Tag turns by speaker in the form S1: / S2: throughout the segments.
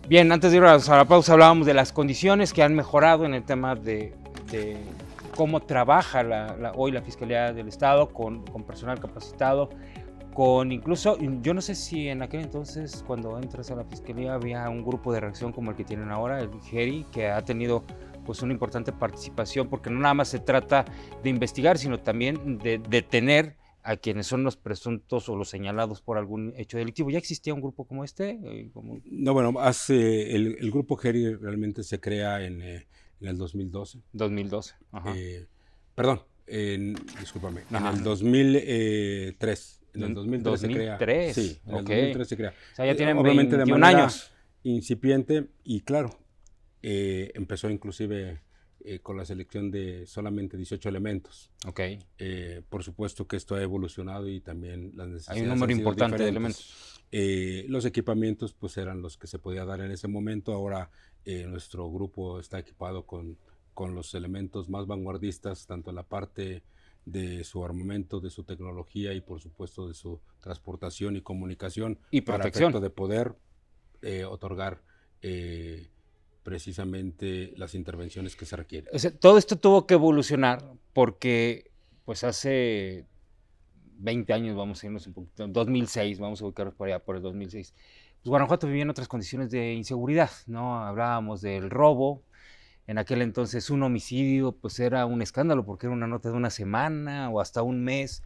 S1: Bien, antes de ir a la pausa hablábamos de las condiciones que han mejorado en el tema de cómo trabaja hoy la Fiscalía del Estado con personal capacitado, con incluso, yo no sé si en aquel entonces cuando entras a la Fiscalía había un grupo de reacción como el que tienen ahora, el GERI, que ha tenido pues una importante participación, porque no nada más se trata de investigar, sino también de detener a quienes son los presuntos o los señalados por algún hecho delictivo. ¿Ya existía un grupo como este?
S2: No, bueno, el grupo Geri realmente se crea en el 2012.
S1: 2012. Ajá.
S2: Perdón, discúlpame, en
S1: Ajá.
S2: el 2003. En el 2003 se crea,
S1: 2003.
S2: sí, en el
S1: Ok.
S2: 2003 se crea.
S1: O sea, ya tienen
S2: Obviamente de
S1: 21
S2: manera
S1: años.
S2: incipiente y claro, empezó inclusive con la selección de solamente 18 elementos.
S1: Ok.
S2: Por supuesto que esto ha evolucionado y también las
S1: Hay un
S2: necesidades
S1: número
S2: han sido
S1: importante de
S2: diferentes.
S1: elementos.
S2: Los equipamientos pues eran los que se podía dar en ese momento. Ahora nuestro grupo está equipado con los elementos más vanguardistas, tanto en la parte de su armamento, de su tecnología y por supuesto de su transportación y comunicación
S1: Y
S2: para efecto
S1: protección.
S2: de poder otorgar precisamente las intervenciones que se requieren.
S1: O sea, todo esto tuvo que evolucionar porque, pues hace 20 años, vamos a irnos un poquito, 2006, vamos a ubicarnos por allá, por el 2006. Pues Guanajuato vivía en otras condiciones de inseguridad, ¿no? Hablábamos del robo. En aquel entonces un homicidio pues era un escándalo porque era una nota de una semana o hasta un mes.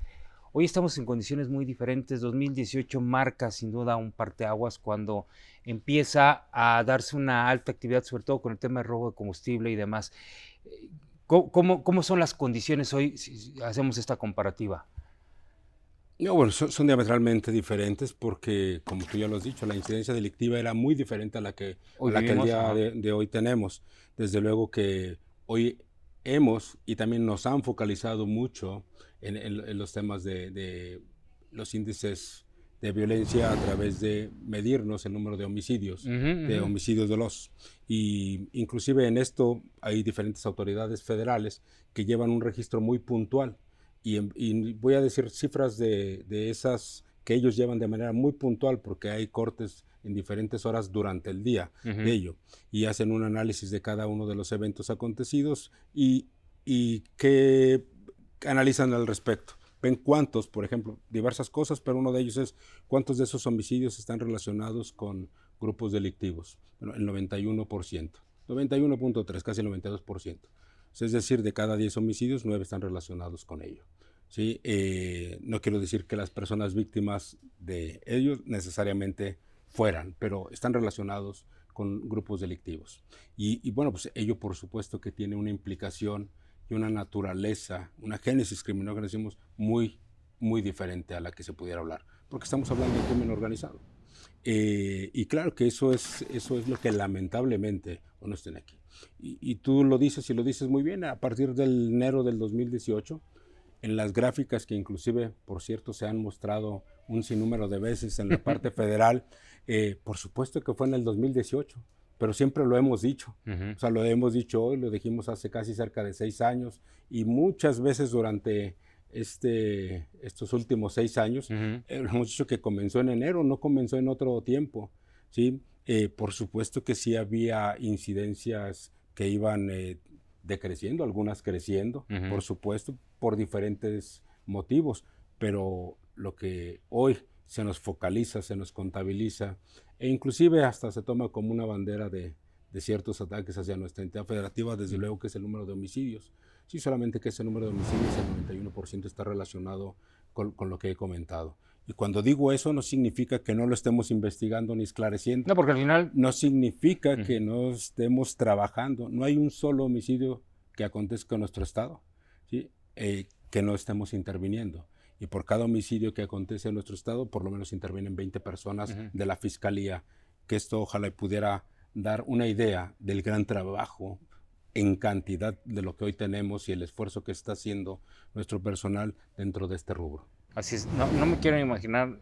S1: Hoy estamos en condiciones muy diferentes. 2018 marca sin duda un parteaguas cuando empieza a darse una alta actividad, sobre todo con el tema de robo de combustible y demás. ¿Cómo son las condiciones hoy si hacemos esta comparativa?
S2: No, bueno, son diametralmente diferentes porque, como tú ya lo has dicho, la incidencia delictiva era muy diferente a
S1: Hoy
S2: la que el
S1: vivimos,
S2: día
S1: ajá.
S2: de hoy tenemos. Desde luego que hoy hemos y también nos han focalizado mucho en los temas de los índices de violencia a través de medirnos el número
S1: Ujú,
S2: de
S1: ujú.
S2: homicidios dolosos. Y inclusive en esto hay diferentes autoridades federales que llevan un registro muy puntual y voy a decir cifras de esas que ellos llevan de manera muy puntual porque hay cortes en diferentes horas durante el día de
S1: Uh-huh.
S2: ello y hacen un análisis de cada uno de los eventos acontecidos y qué analizan al respecto. Ven cuántos, por ejemplo, diversas cosas, pero uno de ellos es cuántos de esos homicidios están relacionados con grupos delictivos. Bueno, el 91%, 91.3, casi el 92%. Es decir, de cada 10 homicidios, 9 están relacionados con ello. ¿Sí? No quiero decir que las personas víctimas de ellos necesariamente fueran, pero están relacionados con grupos delictivos. Bueno, pues ello por supuesto que tiene una implicación y una naturaleza, una génesis criminal, decimos, muy diferente a la que se pudiera hablar, porque estamos hablando de crimen organizado. Y claro que eso es lo que lamentablemente no estén aquí. Y tú lo dices y lo dices muy bien, a partir del enero del 2018, en las gráficas que inclusive, por cierto, se han mostrado un sinnúmero de veces en la parte federal, por supuesto que fue en el 2018, pero siempre lo hemos dicho.
S1: Uh-huh.
S2: O sea, lo hemos dicho hoy, lo dijimos hace casi cerca de 6 años y muchas veces durante estos últimos 6 años,
S1: Uh-huh.
S2: hemos dicho que comenzó en enero, no comenzó en otro tiempo, ¿sí? Por supuesto que sí había incidencias que iban decreciendo, algunas creciendo,
S1: Uh-huh.
S2: por supuesto, por diferentes motivos, pero lo que hoy se nos focaliza, se nos contabiliza, e inclusive hasta se toma como una bandera de ciertos ataques hacia nuestra entidad federativa, desde luego que es el número de homicidios. Sí, solamente que ese número de homicidios, el 91% está relacionado con lo que he comentado. Y cuando digo eso, no significa que no lo estemos investigando ni esclareciendo.
S1: No, porque al final.
S2: No significa
S1: Uh-huh.
S2: que no estemos trabajando. No hay un solo homicidio que acontezca en nuestro estado, ¿sí? Que no estemos interviniendo. Y por cada homicidio que acontece en nuestro estado, por lo menos intervienen 20 personas
S1: Uh-huh.
S2: de la fiscalía. Que esto ojalá pudiera dar una idea del gran trabajo en cantidad de lo que hoy tenemos y el esfuerzo que está haciendo nuestro personal dentro de este rubro.
S1: Así es, no, no me quiero imaginar,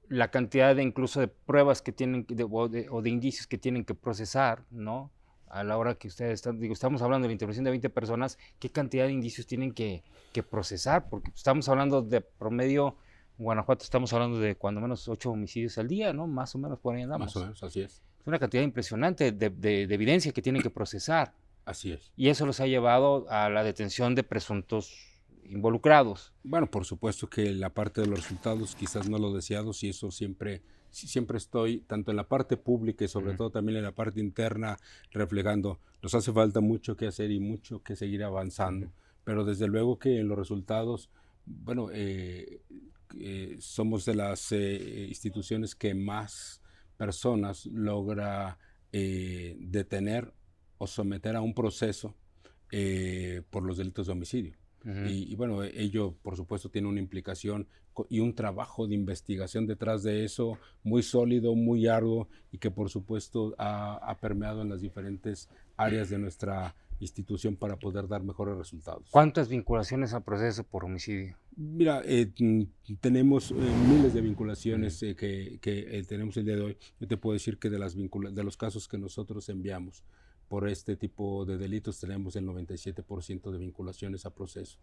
S1: la cantidad de incluso de pruebas que tienen o de indicios que tienen que procesar, ¿no? A la hora que ustedes están, digo, estamos hablando de la intervención de 20 personas, ¿qué cantidad de indicios tienen que procesar? Porque estamos hablando de promedio En Guanajuato estamos hablando de cuando menos 8 homicidios al día, ¿no? Más o menos por ahí
S2: Más o
S1: andamos.
S2: menos, así es.
S1: Es una cantidad impresionante de evidencia que tienen que procesar.
S2: Así es.
S1: Y eso los ha llevado a la detención de presuntos involucrados.
S2: Bueno, por supuesto que la parte de los resultados, quizás no los deseados, y eso siempre, siempre estoy, tanto en la parte pública y sobre todo también en la parte interna, reflejando. Nos hace falta mucho que hacer y mucho que seguir avanzando, pero desde luego que en los resultados, bueno, somos de las instituciones que más personas logra detener o someter a un proceso por los delitos de homicidio. Y bueno, ello por supuesto tiene una implicación y un trabajo de investigación detrás de eso muy sólido, muy arduo y que por supuesto ha permeado en las diferentes áreas de nuestra institución para poder dar mejores resultados.
S1: ¿Cuántas vinculaciones al proceso por homicidio?
S2: Mira, tenemos miles de vinculaciones que tenemos el día de hoy. Yo te puedo decir que de los casos que nosotros enviamos por este tipo de delitos tenemos el 97% de vinculaciones a proceso.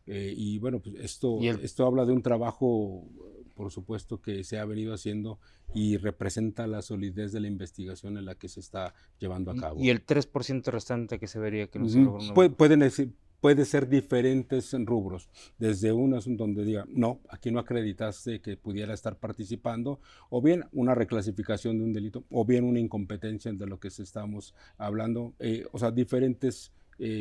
S2: Y bueno, pues esto habla de un trabajo, por supuesto, que se ha venido haciendo y representa la solidez de la investigación en la que se está llevando a cabo.
S1: ¿Y el 3% restante que se vería que no se logró?
S2: Puede ser diferentes rubros, desde un asunto donde diga, no, aquí no acreditaste que pudiera estar participando, o bien una reclasificación de un delito, o bien una incompetencia de lo que estamos hablando, o sea, diferentes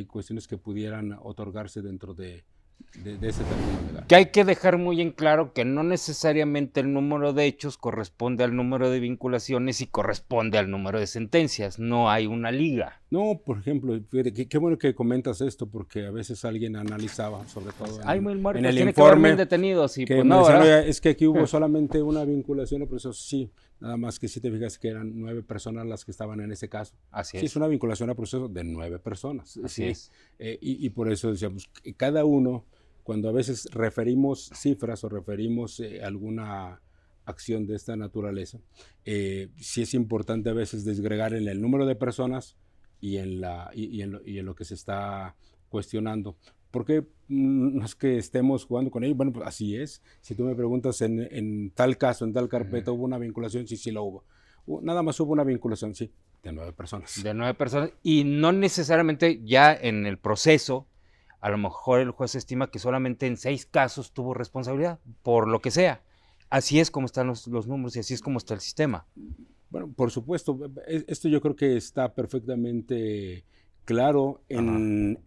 S2: cuestiones que pudieran otorgarse dentro de ese término legal.
S1: Que hay que dejar muy en claro que no necesariamente el número de hechos corresponde al número de vinculaciones y corresponde al número de sentencias. No hay una liga.
S2: No, por ejemplo, qué bueno que comentas esto, porque a veces alguien analizaba, sobre todo
S1: Hay mil muertos,
S2: en el
S1: tiene que haber
S2: informe,
S1: 1000 detenidos y
S2: que
S1: pues
S2: me
S1: no,
S2: decían,
S1: ¿verdad?
S2: "Oye, es que aquí hubo solamente una vinculación a proceso". Sí, nada más que si te fijas que eran 9 personas las que estaban en ese caso.
S1: Así
S2: Sí,
S1: es.
S2: es una vinculación a proceso de 9 personas.
S1: Así
S2: Sí.
S1: es.
S2: Y por eso decíamos, que cada uno, cuando a veces referimos cifras o referimos alguna acción de esta naturaleza, sí es importante a veces desgregar en el número de personas y en lo que se está cuestionando. Porque no es que estemos jugando con ellos, bueno, pues así es. Si tú me preguntas en tal caso, en tal carpeta, ¿hubo una vinculación? Sí, sí lo hubo. Nada más hubo una vinculación, sí, de 9 personas.
S1: De 9 personas. Y no necesariamente ya en el proceso, a lo mejor el juez estima que solamente en 6 casos tuvo responsabilidad, por lo que sea. Así es como están los números y así es como está el sistema.
S2: Bueno, por supuesto, esto yo creo que está perfectamente claro en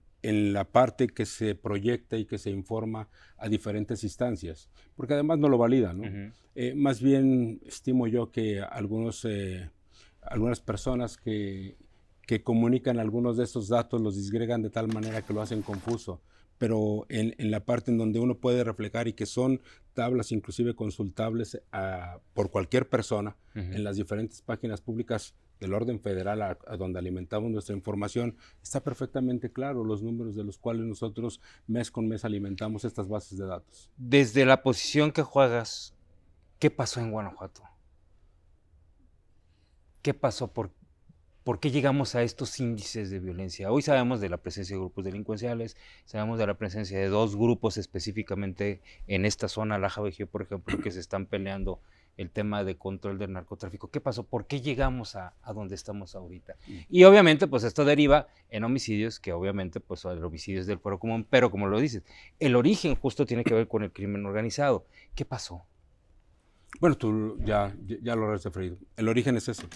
S2: la parte que se proyecta y que se informa a diferentes instancias, porque además no lo valida, ¿no? Más bien estimo yo que algunas personas que comunican algunos de estos datos los disgregan de tal manera que lo hacen confuso, pero en la parte en donde uno puede reflejar y que son tablas inclusive consultables por cualquier persona en las diferentes páginas públicas del orden federal a donde alimentamos nuestra información, está perfectamente claro los números de los cuales nosotros mes con mes alimentamos estas bases de datos.
S1: Desde la posición que juegas, ¿qué pasó en Guanajuato? ¿Qué pasó? ¿Por qué llegamos a estos índices de violencia? Hoy sabemos de la presencia de grupos delincuenciales, sabemos de la presencia de 2 grupos específicamente en esta zona, Laja Bajío, por ejemplo, que se están peleando el tema de control del narcotráfico. ¿Qué pasó? ¿Por qué llegamos a donde estamos ahorita? Y obviamente, pues esto deriva en homicidios, que obviamente, pues el homicidio es del fuero común, pero como lo dices, el origen justo tiene que ver con el crimen organizado. ¿Qué pasó?
S2: Bueno, tú ya lo has referido. El origen es ese.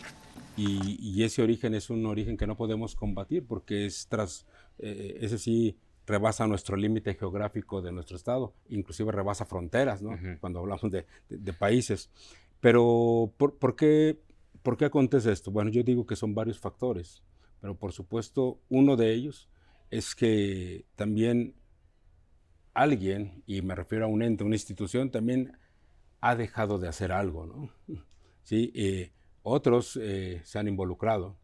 S2: Y ese origen es un origen que no podemos combatir porque ese sí rebasa nuestro límite geográfico de nuestro estado, inclusive rebasa fronteras, ¿no? Cuando hablamos de países. Pero ¿por qué acontece esto? Bueno, yo digo que son varios factores, pero por supuesto uno de ellos es que también alguien, y me refiero a un ente, una institución, también ha dejado de hacer algo, ¿no? Sí, otros se han involucrado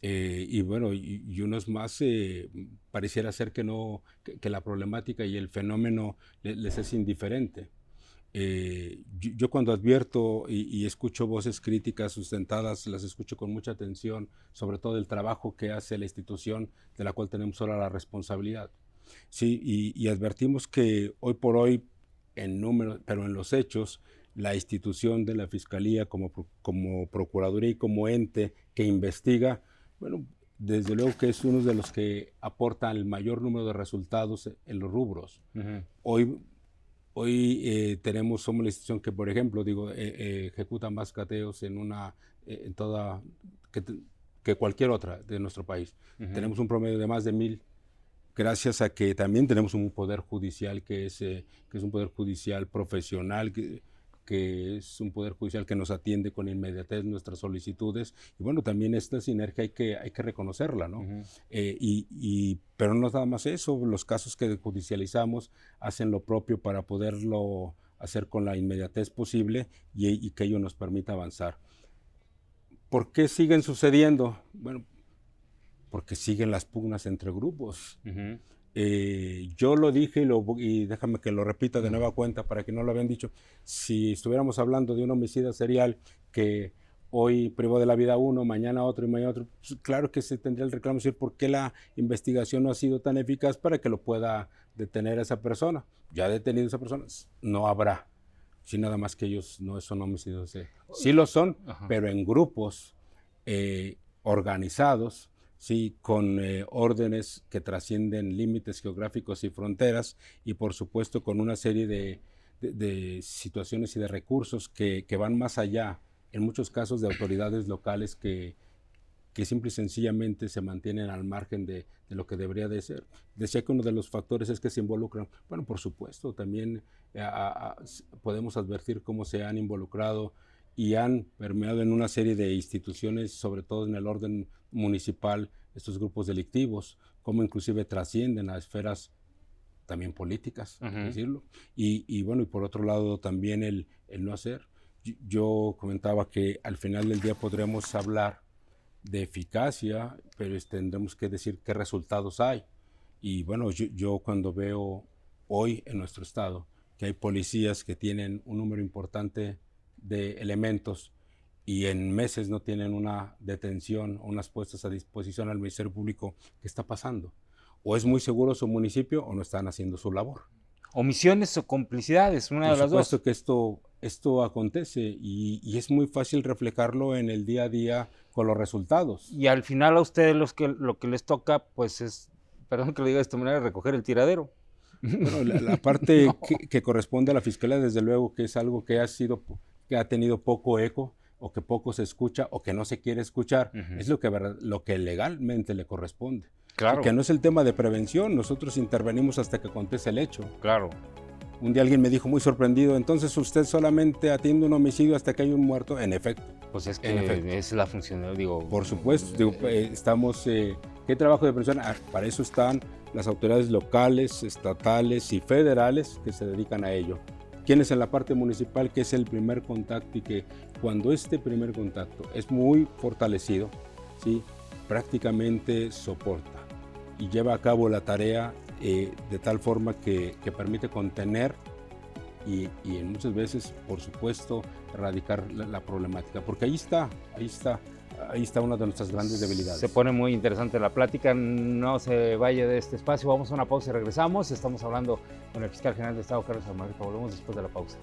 S2: y bueno, y unos más pareciera ser que no, que la problemática y el fenómeno les es indiferente. Yo cuando advierto y escucho voces críticas sustentadas, las escucho con mucha atención, sobre todo el trabajo que hace la institución de la cual tenemos ahora la responsabilidad. Sí, y advertimos que hoy por hoy en números, pero en los hechos, la institución de la Fiscalía como Procuraduría y como ente que investiga, bueno, desde luego que es uno de los que aporta el mayor número de resultados en los rubros.
S1: Ujú.
S2: Hoy somos la institución que, por ejemplo, ejecuta más cateos en toda, que, que cualquier otra de nuestro país.
S1: Ujú.
S2: Tenemos un promedio de más de 1000, gracias a que también tenemos un poder judicial que es un poder judicial profesional, que es un poder judicial que nos atiende con inmediatez nuestras solicitudes. Y bueno, también esta sinergia hay que reconocerla, ¿no?
S1: Ujú.
S2: Pero no nada más eso, los casos que judicializamos hacen lo propio para poderlo hacer con la inmediatez posible y que ello nos permita avanzar. ¿Por qué siguen sucediendo? Bueno, porque siguen las pugnas entre grupos.
S1: Ujú.
S2: Yo lo dije y déjame que lo repita de nueva cuenta para que no lo habían dicho. Si estuviéramos hablando de un homicida serial que hoy privó de la vida a uno, mañana otro y mañana otro, pues claro que se tendría el reclamo de decir por qué la investigación no ha sido tan eficaz para que lo pueda detener a esa persona. Ya detenido a esa persona, no habrá. Sí, nada más que ellos no son homicidios. Sí lo son,
S1: Ajá.
S2: pero en grupos organizados, sí, con órdenes que trascienden límites geográficos y fronteras, y por supuesto con una serie de situaciones y de recursos que van más allá, en muchos casos de autoridades locales que simple y sencillamente se mantienen al margen de lo que debería de ser. Decía que uno de los factores es que se involucran. Bueno, por supuesto, también podemos advertir cómo se han involucrado y han permeado en una serie de instituciones, sobre todo en el orden municipal, estos grupos delictivos, cómo inclusive trascienden a esferas también políticas, hay que decirlo. Y bueno, y por otro lado también el no hacer. Yo comentaba que al final del día podríamos hablar de eficacia, pero tendremos que decir qué resultados hay. Y bueno, yo cuando veo hoy en nuestro estado que hay policías que tienen un número importante de elementos y en meses no tienen una detención o unas puestas a disposición al Ministerio Público, ¿qué está pasando? O es muy seguro su municipio o no están haciendo su labor.
S1: Omisiones o complicidades, una
S2: Por
S1: de las dos.
S2: supuesto que esto acontece y es muy fácil reflejarlo en el día a día con los resultados.
S1: Y al final a ustedes lo que les toca, pues es, perdón que lo diga de esta manera, recoger el tiradero.
S2: Bueno, la parte no. que corresponde a la Fiscalía, desde luego que es algo que ha tenido poco eco, o que poco se escucha, o que no se quiere escuchar, es lo que legalmente le corresponde.
S1: Claro.
S2: Y que no es el tema de prevención, nosotros intervenimos hasta que acontece el hecho.
S1: Claro.
S2: Un día alguien me dijo muy sorprendido, entonces usted solamente atiende un homicidio hasta que hay un muerto. En efecto.
S1: Pues es que es la función, digo.
S2: Por supuesto, estamos, ¿qué trabajo de prevención? Para eso están las autoridades locales, estatales y federales que se dedican a ello. Quienes en la parte municipal, que es el primer contacto, y que cuando este primer contacto es muy fortalecido, ¿sí?, prácticamente soporta y lleva a cabo la tarea de tal forma que permite contener y muchas veces, por supuesto, erradicar la problemática, porque ahí está una de nuestras grandes debilidades.
S1: Se pone muy interesante la plática, no se vaya de este espacio, vamos a una pausa y regresamos. Estamos hablando con el fiscal general de Estado, Carlos Almaguer. Volvemos después de la pausa.